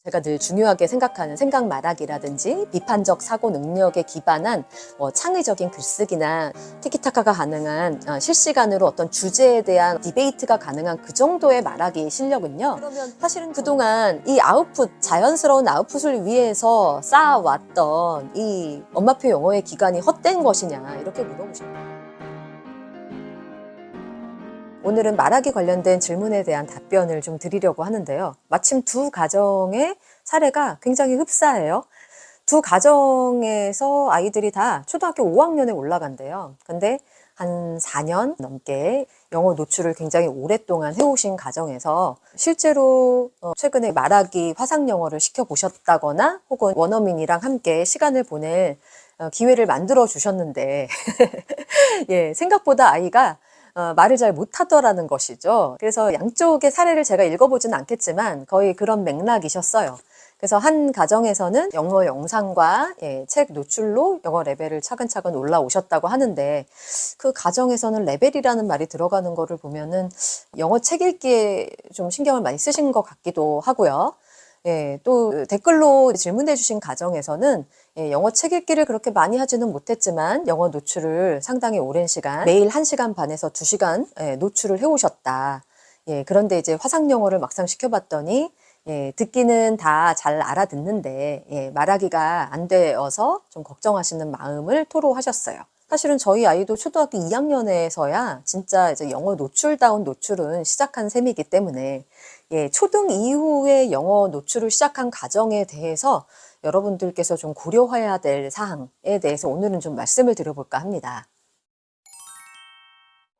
제가 늘 중요하게 생각하는 생각 말하기라든지 비판적 사고 능력에 기반한 창의적인 글쓰기나 티키타카가 가능한 실시간으로 어떤 주제에 대한 디베이트가 가능한 그 정도의 말하기 실력은요. 그러면 사실은 그동안 이 아웃풋, 자연스러운 아웃풋을 위해서 쌓아왔던 이 엄마표 영어의 기간이 헛된 것이냐 이렇게 물어보십니다. 오늘은 말하기 관련된 질문에 대한 답변을 좀 드리려고 하는데요. 마침 두 가정의 사례가 굉장히 흡사해요. 두 가정에서 아이들이 다 초등학교 5학년에 올라간대요. 근데 한 4년 넘게 영어 노출을 굉장히 오랫동안 해오신 가정에서 실제로 최근에 말하기 화상 영어를 시켜보셨다거나 혹은 원어민이랑 함께 시간을 보낼 기회를 만들어 주셨는데 예, 생각보다 아이가 말을 잘 못하더라는 것이죠. 그래서 양쪽의 사례를 제가 읽어보지는 않겠지만 거의 그런 맥락이셨어요. 그래서 한 가정에서는 영어 영상과 책 노출로 영어 레벨을 차근차근 올라오셨다고 하는데 그 가정에서는 레벨이라는 말이 들어가는 거를 보면은 영어 책 읽기에 좀 신경을 많이 쓰신 것 같기도 하고요. 예, 또 댓글로 질문해 주신 가정에서는 영어 책 읽기를 그렇게 많이 하지는 못했지만 영어 노출을 상당히 오랜 시간, 매일 1시간 반에서 2시간 노출을 해오셨다. 예, 그런데 이제 화상 영어를 막상 시켜봤더니 듣기는 다 잘 알아듣는데 말하기가 안 되어서 좀 걱정하시는 마음을 토로하셨어요. 사실은 저희 아이도 초등학교 2학년에서야 진짜 이제 영어 노출다운 노출은 시작한 셈이기 때문에 초등 이후에 영어 노출을 시작한 가정에 대해서 여러분들께서 좀 고려해야 될 사항에 대해서 오늘은 좀 말씀을 드려볼까 합니다.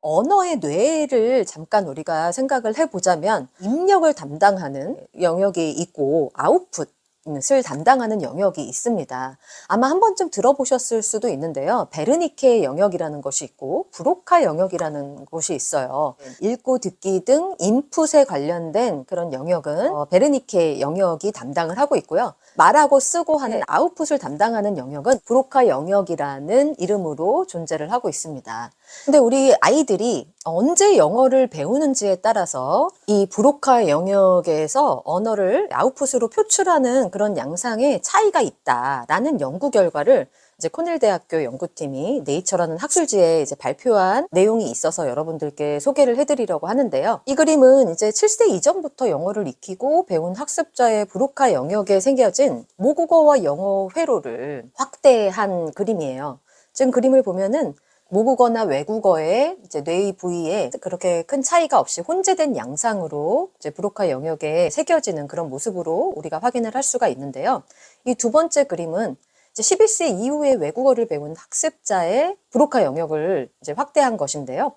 언어의 뇌를 잠깐 우리가 생각을 해보자면 입력을 담당하는 영역이 있고 아웃풋을 담당하는 영역이 있습니다. 아마 한 번쯤 들어보셨을 수도 있는데요. 베르니케 영역이라는 것이 있고 브로카 영역이라는 곳이 있어요. 읽고 듣기 등 인풋에 관련된 그런 영역은 베르니케 영역이 담당을 하고 있고요. 말하고 쓰고 하는 아웃풋을 담당하는 영역은 브로카 영역이라는 이름으로 존재를 하고 있습니다. 근데 우리 아이들이 언제 영어를 배우는지에 따라서 이 브로카 영역에서 언어를 아웃풋으로 표출하는 그런 양상의 차이가 있다라는 연구 결과를 이제 코넬 대학교 연구팀이 네이처라는 학술지에 이제 발표한 내용이 있어서 여러분들께 소개를 해드리려고 하는데요. 이 그림은 이제 7세 이전부터 영어를 익히고 배운 학습자의 브로카 영역에 새겨진 모국어와 영어 회로를 확대한 그림이에요. 지금 그림을 보면은 모국어나 외국어의 이제 뇌의 부위에 그렇게 큰 차이가 없이 혼재된 양상으로 이제 브로카 영역에 새겨지는 그런 모습으로 우리가 확인을 할 수가 있는데요. 이 두 번째 그림은 이제 11세 이후에 외국어를 배운 학습자의 브로카 영역을 이제 확대한 것인데요.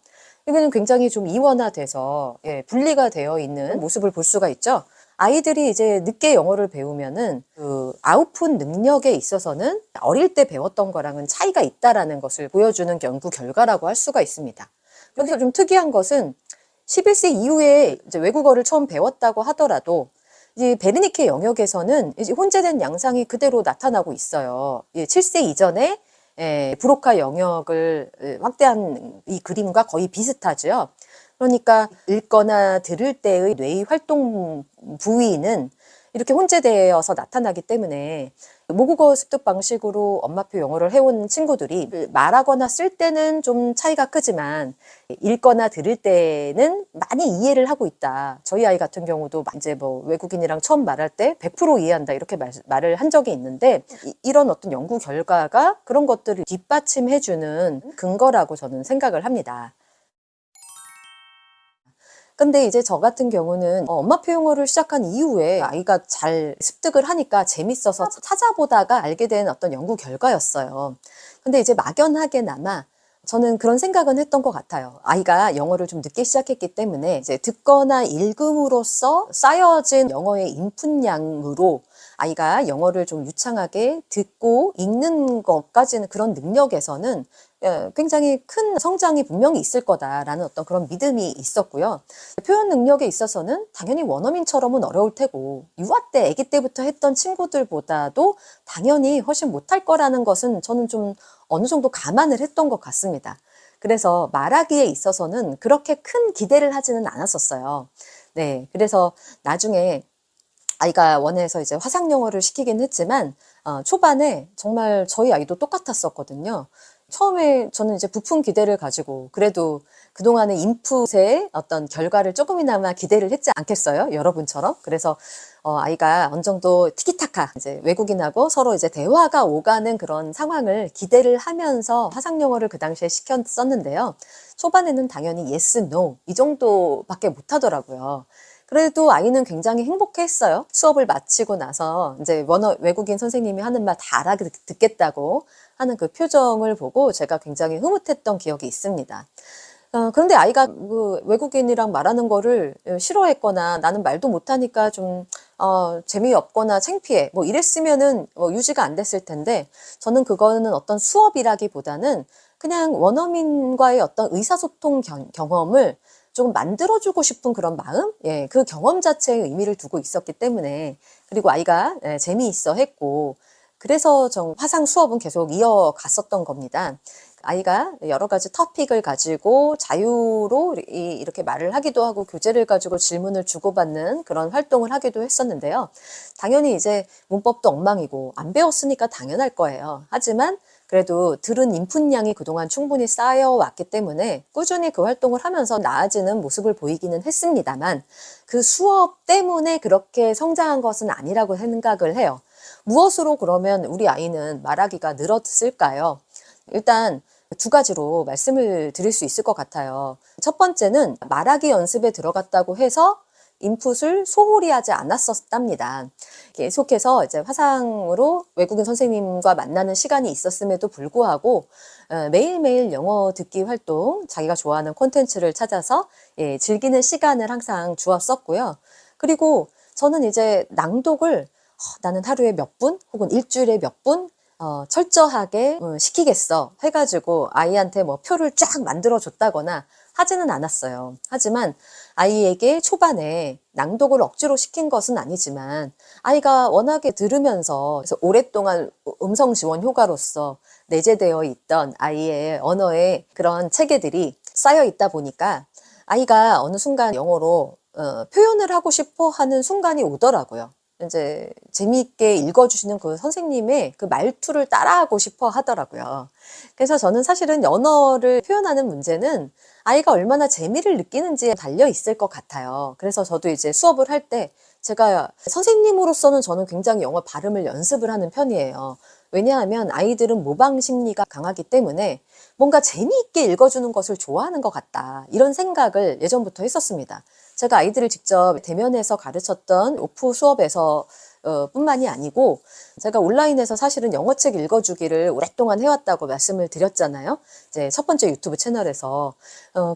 이거는 굉장히 좀 이원화돼서 분리가 되어 있는 모습을 볼 수가 있죠. 아이들이 이제 늦게 영어를 배우면은 그 아웃풋 능력에 있어서는 어릴 때 배웠던 거랑은 차이가 있다라는 것을 보여주는 연구 결과라고 할 수가 있습니다. 그래서 좀 특이한 것은 11세 이후에 이제 외국어를 처음 배웠다고 하더라도 이제 베르니케 영역에서는 이제 혼재된 양상이 그대로 나타나고 있어요. 7세 이전에 브로카 영역을 확대한 이 그림과 거의 비슷하죠. 그러니까 읽거나 들을 때의 뇌의 활동 부위는 이렇게 혼재되어서 나타나기 때문에 모국어 습득 방식으로 엄마표 영어를 해온 친구들이 말하거나 쓸 때는 좀 차이가 크지만 읽거나 들을 때는 많이 이해를 하고 있다. 저희 아이 같은 경우도 이제 뭐 외국인이랑 처음 말할 때 100% 이해한다 이렇게 말을 한 적이 있는데 이런 어떤 연구 결과가 그런 것들을 뒷받침해주는 근거라고 저는 생각을 합니다. 근데 이제 저 같은 경우는 엄마표 영어를 시작한 이후에 아이가 잘 습득을 하니까 재밌어서 찾아보다가 알게 된 어떤 연구 결과였어요. 근데 이제 막연하게나마 저는 그런 생각은 했던 것 같아요. 아이가 영어를 좀 늦게 시작했기 때문에 이제 듣거나 읽음으로써 쌓여진 영어의 인풋량으로 아이가 영어를 좀 유창하게 듣고 읽는 것까지는 그런 능력에서는 굉장히 큰 성장이 분명히 있을 거다라는 어떤 그런 믿음이 있었고요. 표현 능력에 있어서는 당연히 원어민처럼은 어려울 테고 유아 때, 아기 때부터 했던 친구들보다도 당연히 훨씬 못할 거라는 것은 저는 좀 어느 정도 감안을 했던 것 같습니다. 그래서 말하기에 있어서는 그렇게 큰 기대를 하지는 않았었어요. 네, 그래서 나중에 아이가 원에서 이제 화상 영어를 시키긴 했지만 초반에 정말 저희 아이도 똑같았었거든요. 처음에 저는 이제 부푼 기대를 가지고 그래도 그동안의 인풋의 어떤 결과를 조금이나마 기대를 했지 않겠어요? 여러분처럼. 그래서 아이가 어느 정도 티키타카 이제 외국인하고 서로 이제 대화가 오가는 그런 상황을 기대를 하면서 화상 영어를 그 당시에 시켰었는데요. 초반에는 당연히 yes, no 이 정도밖에 못 하더라고요. 그래도 아이는 굉장히 행복했어요. 수업을 마치고 나서 이제 외국인 선생님이 하는 말 다 알아듣겠다고 하는 그 표정을 보고 제가 굉장히 흐뭇했던 기억이 있습니다. 그런데 아이가 그 외국인이랑 말하는 거를 싫어했거나 나는 말도 못하니까 좀 재미없거나 창피해 뭐 이랬으면은 유지가 안 됐을 텐데 저는 그거는 어떤 수업이라기보다는 그냥 원어민과의 어떤 의사소통 경험을 조금 만들어주고 싶은 그런 마음, 예, 그 경험 자체에 의미를 두고 있었기 때문에 그리고 아이가 재미있어 했고 그래서 화상 수업은 계속 이어갔었던 겁니다. 아이가 여러 가지 토픽을 가지고 자유로 이렇게 말을 하기도 하고 교재를 가지고 질문을 주고받는 그런 활동을 하기도 했었는데요. 당연히 이제 문법도 엉망이고 안 배웠으니까 당연할 거예요. 하지만 그래도 들은 인풋량이 그동안 충분히 쌓여왔기 때문에 꾸준히 그 활동을 하면서 나아지는 모습을 보이기는 했습니다만 그 수업 때문에 그렇게 성장한 것은 아니라고 생각을 해요. 무엇으로 그러면 우리 아이는 말하기가 늘었을까요? 일단 두 가지로 말씀을 드릴 수 있을 것 같아요. 첫 번째는 말하기 연습에 들어갔다고 해서 인풋을 소홀히 하지 않았었답니다. 계속해서 이제 화상으로 외국인 선생님과 만나는 시간이 있었음에도 불구하고 매일매일 영어 듣기 활동, 자기가 좋아하는 콘텐츠를 찾아서 즐기는 시간을 항상 주었었고요. 그리고 저는 이제 낭독을 나는 하루에 몇 분 혹은 일주일에 몇 분 철저하게 시키겠어 해가지고 아이한테 뭐 표를 쫙 만들어 줬다거나 하지는 않았어요. 하지만 아이에게 초반에 낭독을 억지로 시킨 것은 아니지만 아이가 워낙에 들으면서 그래서 오랫동안 음성 지원 효과로서 내재되어 있던 아이의 언어의 그런 체계들이 쌓여 있다 보니까 아이가 어느 순간 영어로 표현을 하고 싶어 하는 순간이 오더라고요. 이제 재미있게 읽어주시는 그 선생님의 그 말투를 따라하고 싶어 하더라고요. 그래서 저는 사실은 언어를 표현하는 문제는 아이가 얼마나 재미를 느끼는지에 달려 있을 것 같아요. 그래서 저도 이제 수업을 할 때 제가 선생님으로서는 저는 굉장히 영어 발음을 연습을 하는 편이에요. 왜냐하면 아이들은 모방 심리가 강하기 때문에 뭔가 재미있게 읽어주는 것을 좋아하는 것 같다. 이런 생각을 예전부터 했었습니다. 제가 아이들을 직접 대면해서 가르쳤던 오프 수업에서 뿐만이 아니고 제가 온라인에서 사실은 영어책 읽어주기를 오랫동안 해왔다고 말씀을 드렸잖아요. 이제 첫 번째 유튜브 채널에서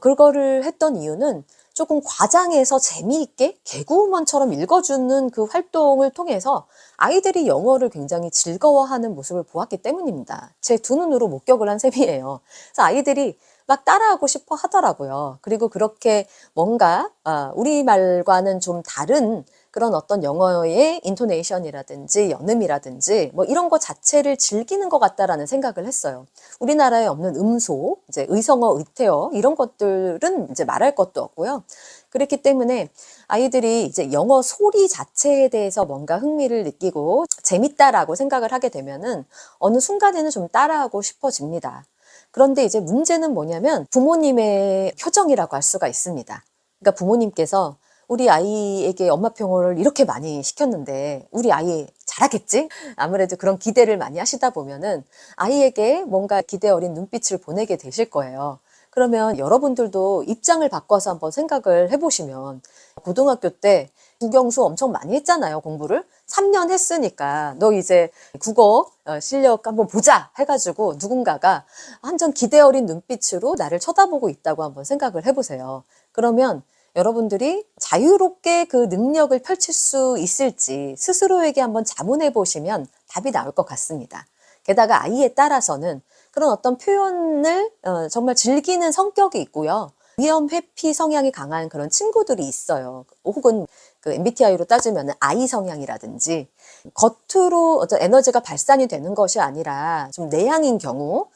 그거를 했던 이유는 조금 과장해서 재미있게 개그우먼처럼 읽어주는 그 활동을 통해서 아이들이 영어를 굉장히 즐거워하는 모습을 보았기 때문입니다. 제 두 눈으로 목격을 한 셈이에요. 그래서 아이들이 막 따라하고 싶어 하더라고요. 그리고 그렇게 뭔가 우리말과는 좀 다른 그런 어떤 영어의 인토네이션이라든지 연음이라든지 뭐 이런 거 자체를 즐기는 것 같다라는 생각을 했어요. 우리나라에 없는 음소, 이제 의성어, 의태어 이런 것들은 이제 말할 것도 없고요. 그렇기 때문에 아이들이 이제 영어 소리 자체에 대해서 뭔가 흥미를 느끼고 재밌다라고 생각을 하게 되면은 어느 순간에는 좀 따라하고 싶어집니다. 그런데 이제 문제는 뭐냐면 부모님의 표정이라고 할 수가 있습니다. 그러니까 부모님께서 우리 아이에게 엄마표 영어를 이렇게 많이 시켰는데 우리 아이 잘하겠지? 아무래도 그런 기대를 많이 하시다 보면은 아이에게 뭔가 기대 어린 눈빛을 보내게 되실 거예요. 그러면 여러분들도 입장을 바꿔서 한번 생각을 해보시면 고등학교 때 국영수 엄청 많이 했잖아요, 공부를. 3년 했으니까 너 이제 국어 실력 한번 보자 해가지고 누군가가 완전 기대 어린 눈빛으로 나를 쳐다보고 있다고 한번 생각을 해보세요. 그러면 여러분들이 자유롭게 그 능력을 펼칠 수 있을지 스스로에게 한번 자문해 보시면 답이 나올 것 같습니다. 게다가 아이에 따라서는 그런 어떤 표현을 정말 즐기는 성격이 있고요. 위험 회피 성향이 강한 그런 친구들이 있어요. 혹은 그 MBTI로 따지면 I 성향이라든지 겉으로 어떤 에너지가 발산이 되는 것이 아니라 좀 내향인 경우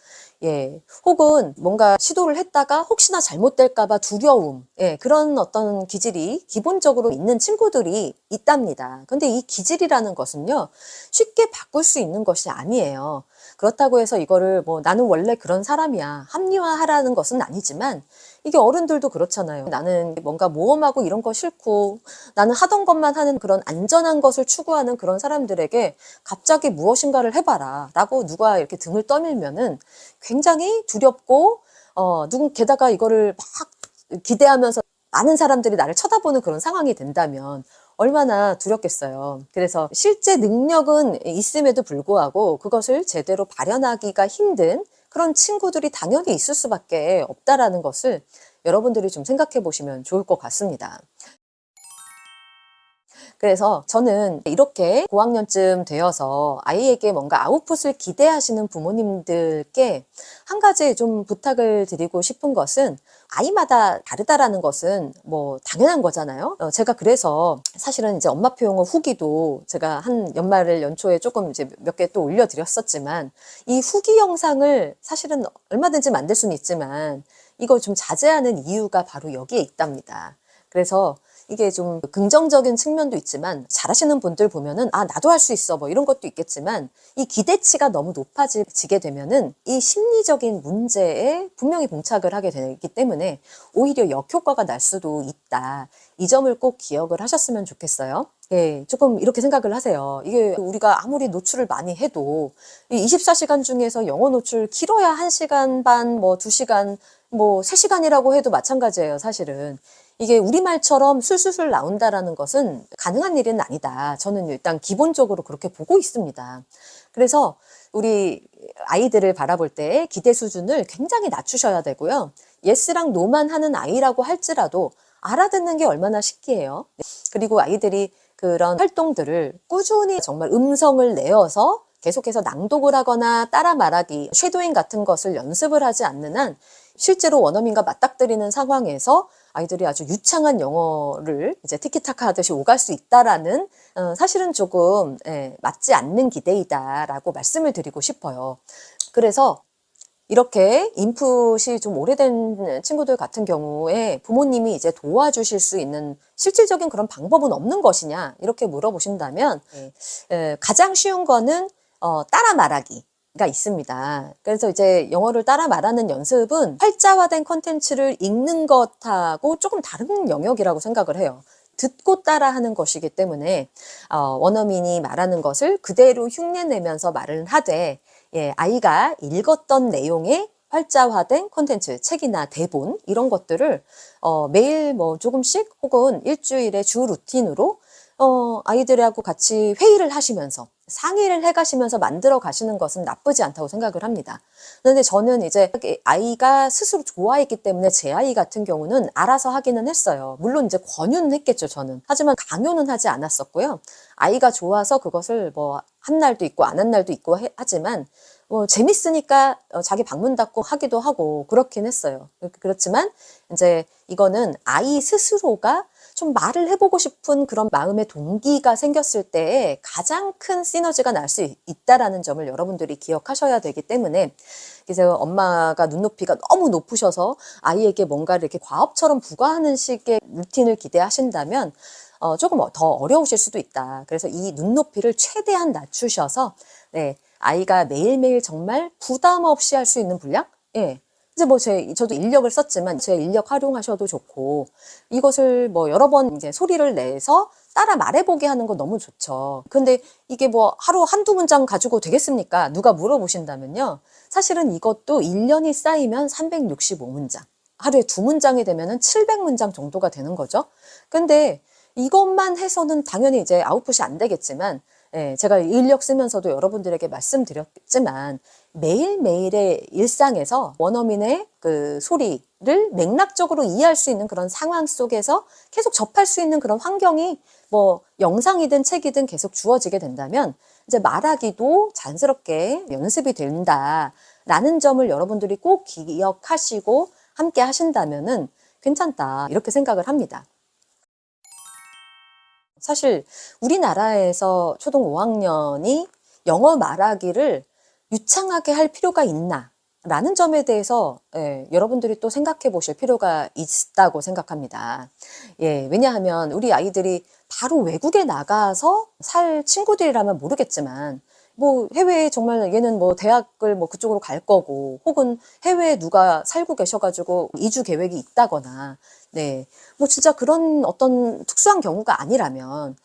예, 혹은 뭔가 시도를 했다가 혹시나 잘못될까봐 두려움, 예, 그런 어떤 기질이 기본적으로 있는 친구들이 있답니다. 근데 이 기질이라는 것은요, 쉽게 바꿀 수 있는 것이 아니에요. 그렇다고 해서 이거를 뭐 나는 원래 그런 사람이야, 합리화하라는 것은 아니지만, 이게 어른들도 그렇잖아요. 나는 뭔가 모험하고 이런 거 싫고, 나는 하던 것만 하는 그런 안전한 것을 추구하는 그런 사람들에게 갑자기 무엇인가를 해봐라 라고 누가 이렇게 등을 떠밀면은 굉장히 두렵고, 게다가 이거를 막 기대하면서 많은 사람들이 나를 쳐다보는 그런 상황이 된다면 얼마나 두렵겠어요. 그래서 실제 능력은 있음에도 불구하고 그것을 제대로 발현하기가 힘든 그런 친구들이 당연히 있을 수밖에 없다라는 것을 여러분들이 좀 생각해 보시면 좋을 것 같습니다. 그래서 저는 이렇게 고학년쯤 되어서 아이에게 뭔가 아웃풋을 기대하시는 부모님들께 한 가지 좀 부탁을 드리고 싶은 것은, 아이마다 다르다라는 것은 뭐 당연한 거잖아요. 제가 그래서 사실은 이제 엄마표 용어 후기도 제가 한 연초에 조금 이제 몇 개 또 올려드렸었지만, 이 후기 영상을 사실은 얼마든지 만들 수는 있지만 이걸 좀 자제하는 이유가 바로 여기에 있답니다. 그래서 이게 좀 긍정적인 측면도 있지만, 잘하시는 분들 보면은 아 나도 할 수 있어 뭐 이런 것도 있겠지만, 이 기대치가 너무 높아지게 되면은 이 심리적인 문제에 분명히 봉착을 하게 되기 때문에 오히려 역효과가 날 수도 있다. 이 점을 꼭 기억을 하셨으면 좋겠어요. 예, 조금 이렇게 생각을 하세요. 이게 우리가 아무리 노출을 많이 해도 이 24시간 중에서 영어 노출 길어야 1시간 반, 뭐 2시간, 뭐 3시간이라고 해도 마찬가지예요, 사실은. 이게 우리말처럼 술술술 나온다라는 것은 가능한 일은 아니다. 저는 일단 기본적으로 그렇게 보고 있습니다. 그래서 우리 아이들을 바라볼 때 기대 수준을 굉장히 낮추셔야 되고요. 예스랑 노만 하는 아이라고 할지라도 알아듣는 게 얼마나 신기해요. 그리고 아이들이 그런 활동들을 꾸준히 정말 음성을 내어서 계속해서 낭독을 하거나 따라 말하기, 쉐도잉 같은 것을 연습을 하지 않는 한 실제로 원어민과 맞닥뜨리는 상황에서 아이들이 아주 유창한 영어를 이제 티키타카 하듯이 오갈 수 있다라는, 사실은 조금 맞지 않는 기대이다라고 말씀을 드리고 싶어요. 그래서 이렇게 인풋이 좀 오래된 친구들 같은 경우에 부모님이 이제 도와주실 수 있는 실질적인 그런 방법은 없는 것이냐 이렇게 물어보신다면, 가장 쉬운 거는 따라 말하기가 있습니다. 그래서 이제 영어를 따라 말하는 연습은 활자화된 컨텐츠를 읽는 것하고 조금 다른 영역이라고 생각을 해요. 듣고 따라하는 것이기 때문에 원어민이 말하는 것을 그대로 흉내내면서 말을 하되, 예, 아이가 읽었던 내용의 활자화된 콘텐츠, 책이나 대본 이런 것들을 매일 뭐 조금씩 혹은 일주일에 주 루틴으로 아이들하고 같이 회의를 하시면서 상의를 해가시면서 만들어 가시는 것은 나쁘지 않다고 생각을 합니다. 그런데 저는 이제 아이가 스스로 좋아했기 때문에 제 아이 같은 경우는 알아서 하기는 했어요. 물론 이제 권유는 했겠죠, 저는. 하지만 강요는 하지 않았었고요. 아이가 좋아서 그것을 뭐 한 날도 있고 안 한 날도 있고 하지만 뭐 재밌으니까 자기 방문 닫고 하기도 하고 그렇긴 했어요. 그렇지만 이제 이거는 아이 스스로가 좀 말을 해보고 싶은 그런 마음의 동기가 생겼을 때에 가장 큰 시너지가 날 수 있다라는 점을 여러분들이 기억하셔야 되기 때문에, 그래서 엄마가 눈높이가 너무 높으셔서 아이에게 뭔가를 이렇게 과업처럼 부과하는 식의 루틴을 기대하신다면 조금 더 어려우실 수도 있다. 그래서 이 눈높이를 최대한 낮추셔서, 네, 아이가 매일매일 정말 부담 없이 할 수 있는 분량? 예. 이제 뭐 저도 인력을 썼지만 제 인력 활용하셔도 좋고, 이것을 뭐 여러 번 이제 소리를 내서 따라 말해보게 하는 거 너무 좋죠. 근데 이게 뭐 하루 한두 문장 가지고 되겠습니까? 누가 물어보신다면요. 사실은 이것도 1년이 쌓이면 365문장. 하루에 2문장이 되면은 700문장 정도가 되는 거죠. 근데 이것만 해서는 당연히 이제 아웃풋이 안 되겠지만, 제가 인력 쓰면서도 여러분들에게 말씀드렸지만 매일매일의 일상에서 원어민의 그 소리를 맥락적으로 이해할 수 있는 그런 상황 속에서 계속 접할 수 있는 그런 환경이 뭐 영상이든 책이든 계속 주어지게 된다면 이제 말하기도 자연스럽게 연습이 된다라는 점을 여러분들이 꼭 기억하시고 함께 하신다면은 괜찮다 이렇게 생각을 합니다. 사실 우리나라에서 초등 5학년이 영어 말하기를 유창하게 할 필요가 있나 라는 점에 대해서 여러분들이 또 생각해 보실 필요가 있다고 생각합니다. 왜냐하면 우리 아이들이 바로 외국에 나가서 살 친구들이라면 모르겠지만 뭐 해외에 정말 얘는 뭐 대학을 뭐 그쪽으로 갈 거고 혹은 해외에 누가 살고 계셔가지고 이주 계획이 있다거나 뭐 진짜 그런 어떤 특수한 경우가 아니라면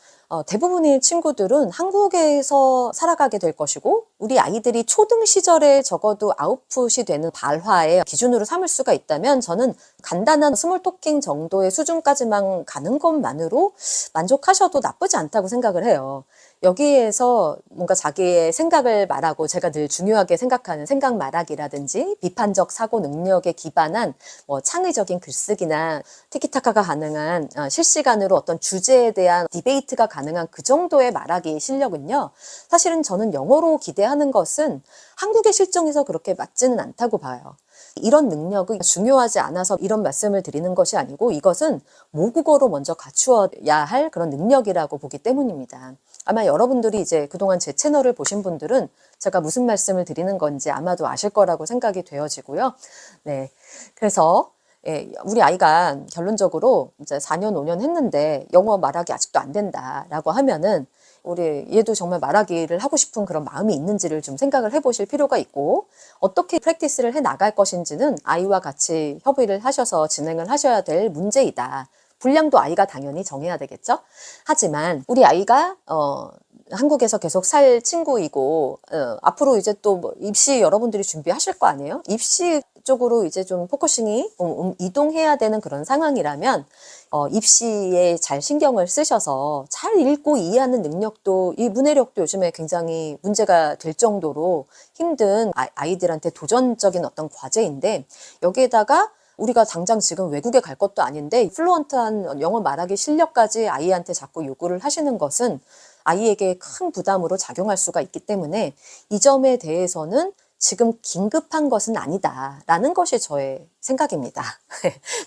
대부분의 친구들은 한국에서 살아가게 될 것이고 우리 아이들이 초등 시절에 적어도 아웃풋이 되는 발화의 기준으로 삼을 수가 있다면 저는 간단한 스몰 토킹 정도의 수준까지만 가는 것만으로 만족하셔도 나쁘지 않다고 생각을 해요. 여기에서 뭔가 자기의 생각을 말하고 제가 늘 중요하게 생각하는 생각 말하기라든지 비판적 사고 능력에 기반한 뭐 창의적인 글쓰기나 티키타카가 가능한 실시간으로 어떤 주제에 대한 디베이트가 가능한 그 정도의 말하기 실력은요. 사실은 저는 영어로 기대하는 것은 한국의 실정에서 그렇게 맞지는 않다고 봐요. 이런 능력이 중요하지 않아서 이런 말씀을 드리는 것이 아니고 이것은 모국어로 먼저 갖추어야 할 그런 능력이라고 보기 때문입니다. 아마 여러분들이 이제 그동안 제 채널을 보신 분들은 제가 무슨 말씀을 드리는 건지 아마도 아실 거라고 생각이 되어지고요. 그래서 우리 아이가 결론적으로 이제 4년, 5년 했는데 영어 말하기 아직도 안 된다라고 하면은 우리 얘도 정말 말하기를 하고 싶은 그런 마음이 있는지를 좀 생각을 해보실 필요가 있고 어떻게 프랙티스를 해 나갈 것인지는 아이와 같이 협의를 하셔서 진행을 하셔야 될 문제이다. 분량도 아이가 당연히 정해야 되겠죠. 하지만 우리 아이가 한국에서 계속 살 친구이고 앞으로 이제 또 뭐 입시 여러분들이 준비하실 거 아니에요? 입시 쪽으로 이제 좀 포커싱이 이동해야 되는 그런 상황이라면 입시에 잘 신경을 쓰셔서 잘 읽고 이해하는 능력도 이 문해력도 요즘에 굉장히 문제가 될 정도로 힘든 아이들한테 도전적인 어떤 과제인데 여기에다가 우리가 당장 지금 외국에 갈 것도 아닌데 플루언트한 영어 말하기 실력까지 아이한테 자꾸 요구를 하시는 것은 아이에게 큰 부담으로 작용할 수가 있기 때문에 이 점에 대해서는 지금 긴급한 것은 아니다라는 것이 저의 생각입니다.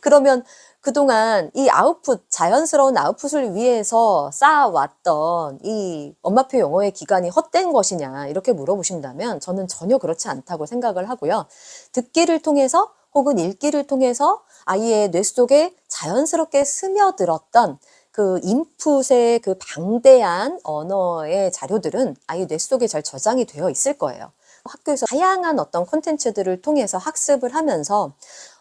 그러면 그동안 이 아웃풋, 자연스러운 아웃풋을 위해서 쌓아왔던 이 엄마표 영어의 기간이 헛된 것이냐 이렇게 물어보신다면 저는 전혀 그렇지 않다고 생각을 하고요. 듣기를 통해서 혹은 읽기를 통해서 아이의 뇌 속에 자연스럽게 스며들었던 그 인풋의 그 방대한 언어의 자료들은 아이 뇌 속에 잘 저장이 되어 있을 거예요. 학교에서 다양한 어떤 콘텐츠들을 통해서 학습을 하면서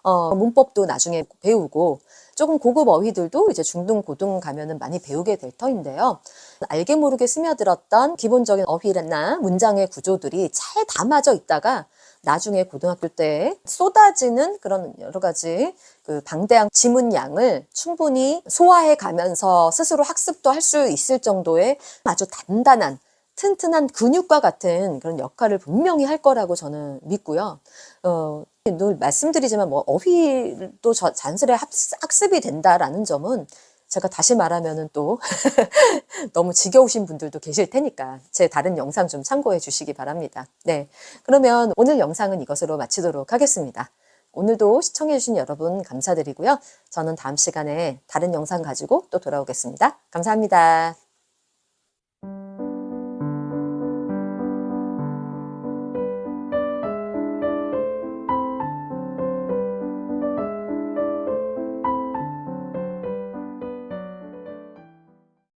문법도 나중에 배우고 조금 고급 어휘들도 이제 중등, 고등 가면은 많이 배우게 될 터인데요. 알게 모르게 스며들었던 기본적인 어휘나 문장의 구조들이 잘 담아져 있다가 나중에 고등학교 때 쏟아지는 그런 여러 가지 그 방대한 지문량을 충분히 소화해 가면서 스스로 학습도 할 수 있을 정도의 아주 단단한 튼튼한 근육과 같은 그런 역할을 분명히 할 거라고 저는 믿고요. 늘 말씀드리지만 뭐 어휘도 자연스레 학습이 된다라는 점은 제가 다시 말하면은 또 너무 지겨우신 분들도 계실 테니까 제 다른 영상 좀 참고해 주시기 바랍니다. 그러면 오늘 영상은 이것으로 마치도록 하겠습니다. 오늘도 시청해 주신 여러분 감사드리고요. 저는 다음 시간에 다른 영상 가지고 또 돌아오겠습니다. 감사합니다.